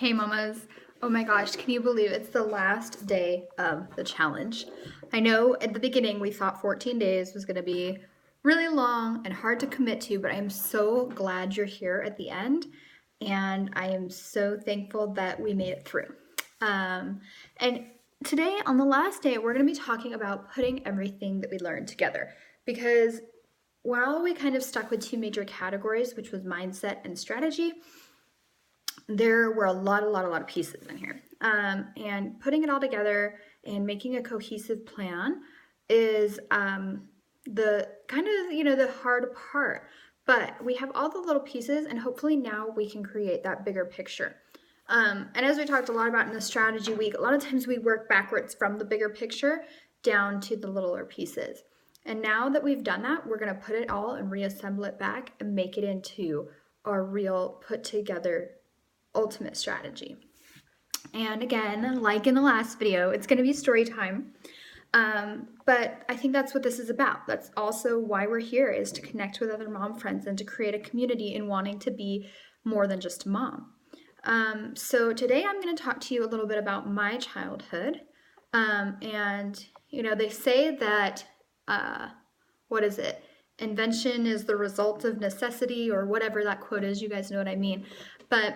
Hey mamas. Oh my gosh, can you believe it's the last day of the challenge? I know at the beginning we thought 14 days was going to be really long and hard to commit to, but I'm so glad you're here at the end, and I am so thankful that we made it through. And today, on the last day, we're going to be talking about putting everything that we learned together, because while we kind of stuck with two major categories, which was mindset and strategy, there were a lot of pieces in here. And putting it all together and making a cohesive plan is the kind of, the hard part. But we have all the little pieces, and hopefully now we can create that bigger picture. And as we talked a lot about in the strategy week, a lot of times we work backwards from the bigger picture down to the littler pieces. And now that we've done that, we're going to put it all and reassemble it back and make it into our real put together ultimate strategy. And again, like in the last video, it's going to be story time. But I think that's what this is about. That's also why we're here, is to connect with other mom friends and to create a community in wanting to be more than just a mom. So today I'm going to talk to you a little bit about my childhood. And, they say that, what is it? Invention is the result of necessity, or whatever that quote is. You guys know what I mean. But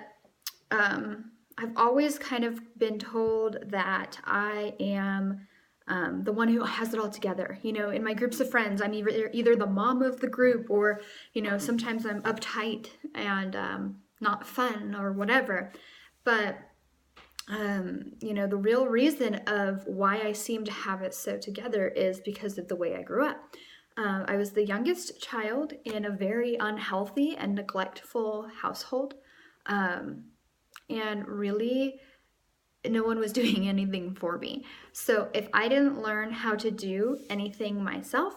I've always kind of been told that I am the one who has it all together. In my groups of friends, I'm either the mom of the group, or, sometimes I'm uptight and not fun or whatever. But, the real reason of why I seem to have it so together is because of the way I grew up. I was the youngest child in a very unhealthy and neglectful household. And really, no one was doing anything for me. So if I didn't learn how to do anything myself,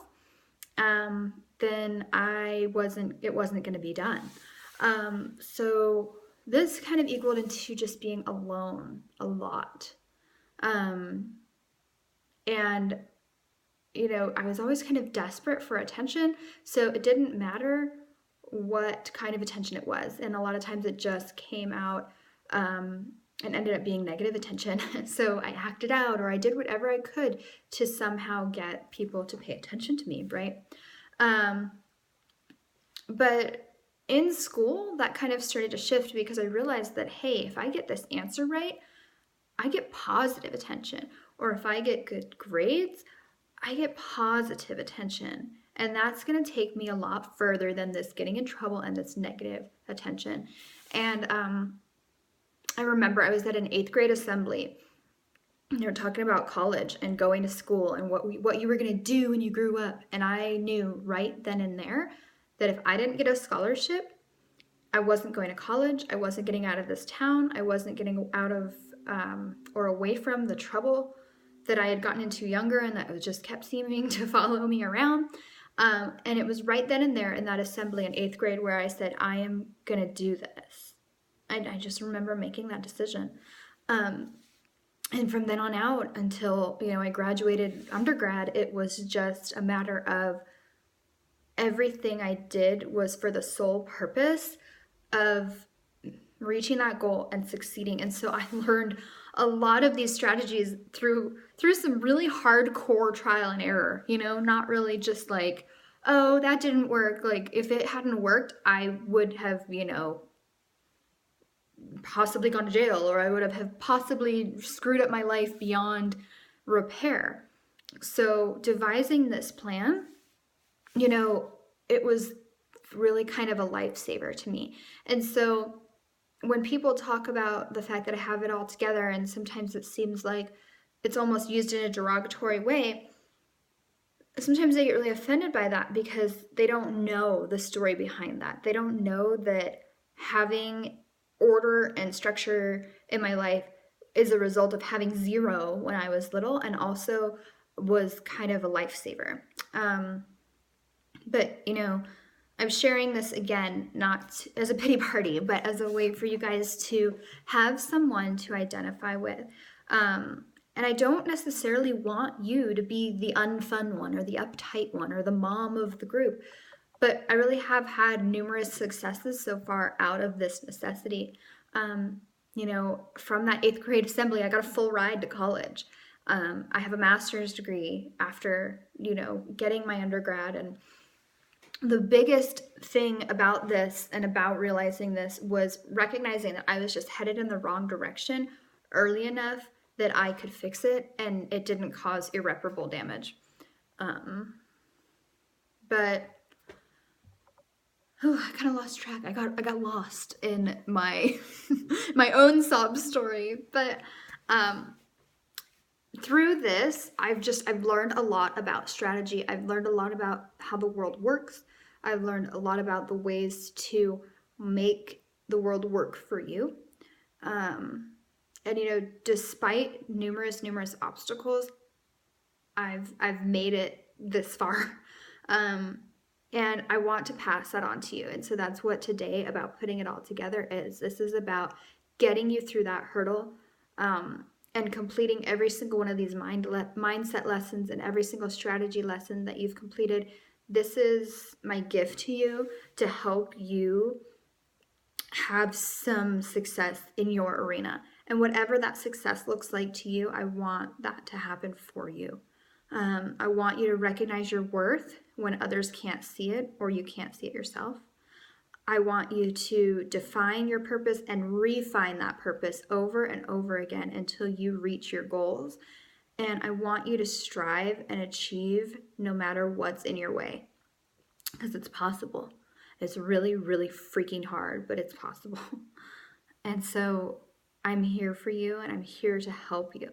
then it wasn't going to be done. So this kind of equaled into just being alone a lot. And, I was always kind of desperate for attention. So it didn't matter what kind of attention it was. And a lot of times it just came out and ended up being negative attention. So I acted out, or I did whatever I could to somehow get people to pay attention to me, right? But in school, that kind of started to shift, because I realized that, hey, if I get this answer right, I get positive attention. Or if I get good grades, I get positive attention. And that's going to take me a lot further than this getting in trouble and this negative attention. And I remember I was at an 8th grade assembly. They were talking about college and going to school and what you were going to do when you grew up. And I knew right then and there that if I didn't get a scholarship, I wasn't going to college. I wasn't getting out of this town. I wasn't getting out of or away from the trouble that I had gotten into younger, and that just kept seeming to follow me around. And it was right then and there in that assembly in 8th grade where I said, I am going to do this. And I just remember making that decision. And from then on out until, I graduated undergrad, it was just a matter of everything I did was for the sole purpose of reaching that goal and succeeding. And so I learned a lot of these strategies through some really hardcore trial and error, not really just like, oh, that didn't work. Like, if it hadn't worked, I would have, possibly gone to jail, or I would have possibly screwed up my life beyond repair. So devising this plan, it was really kind of a lifesaver to me. And so when people talk about the fact that I have it all together, and sometimes it seems like it's almost used in a derogatory way, sometimes they get really offended by that, because they don't know the story behind that. They don't know that having order and structure in my life is a result of having zero when I was little, and also was kind of a lifesaver. But, I'm sharing this again, not as a pity party, but as a way for you guys to have someone to identify with. And I don't necessarily want you to be the unfun one, or the uptight one, or the mom of the group. But I really have had numerous successes so far out of this necessity. from that 8th grade assembly, I got a full ride to college. I have a master's degree after, getting my undergrad. And the biggest thing about this and about realizing this was recognizing that I was just headed in the wrong direction early enough that I could fix it and it didn't cause irreparable damage. But I kind of lost track. I got lost in my my own sob story. But through this, I've learned a lot about strategy. I've learned a lot about how the world works. I've learned a lot about the ways to make the world work for you. And despite numerous obstacles, I've made it this far. And I want to pass that on to you. And so that's what today about putting it all together is. This is about getting you through that hurdle, and completing every single one of these mindset lessons and every single strategy lesson that you've completed. This is my gift to you to help you have some success in your arena. And whatever that success looks like to you, I want that to happen for you. I want you to recognize your worth when others can't see it or you can't see it yourself. I want you to define your purpose and refine that purpose over and over again until you reach your goals. And I want you to strive and achieve no matter what's in your way, because it's possible. It's really, really freaking hard, but it's possible. And so I'm here for you and I'm here to help you.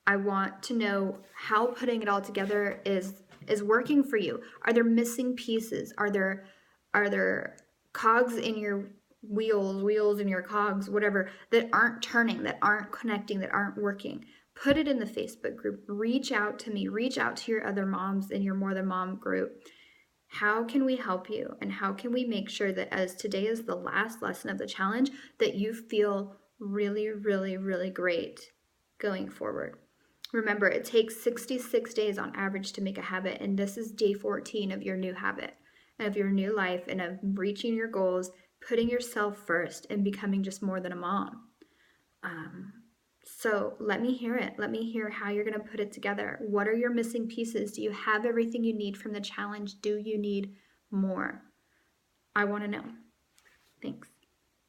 I want to know how putting it all together is working for you. Are there missing pieces? Are there cogs in your wheels in your cogs, whatever, that aren't turning, that aren't connecting, that aren't working? Put it in the Facebook group. Reach out to me. Reach out to your other moms in your More Than Mom group. How can we help you? And how can we make sure that as today is the last lesson of the challenge, that you feel really, really, really great going forward? Remember, it takes 66 days on average to make a habit, and this is day 14 of your new habit, of your new life, and of reaching your goals, putting yourself first, and becoming just more than a mom. So let me hear it. Let me hear how you're going to put it together. What are your missing pieces? Do you have everything you need from the challenge? Do you need more? I want to know. Thanks.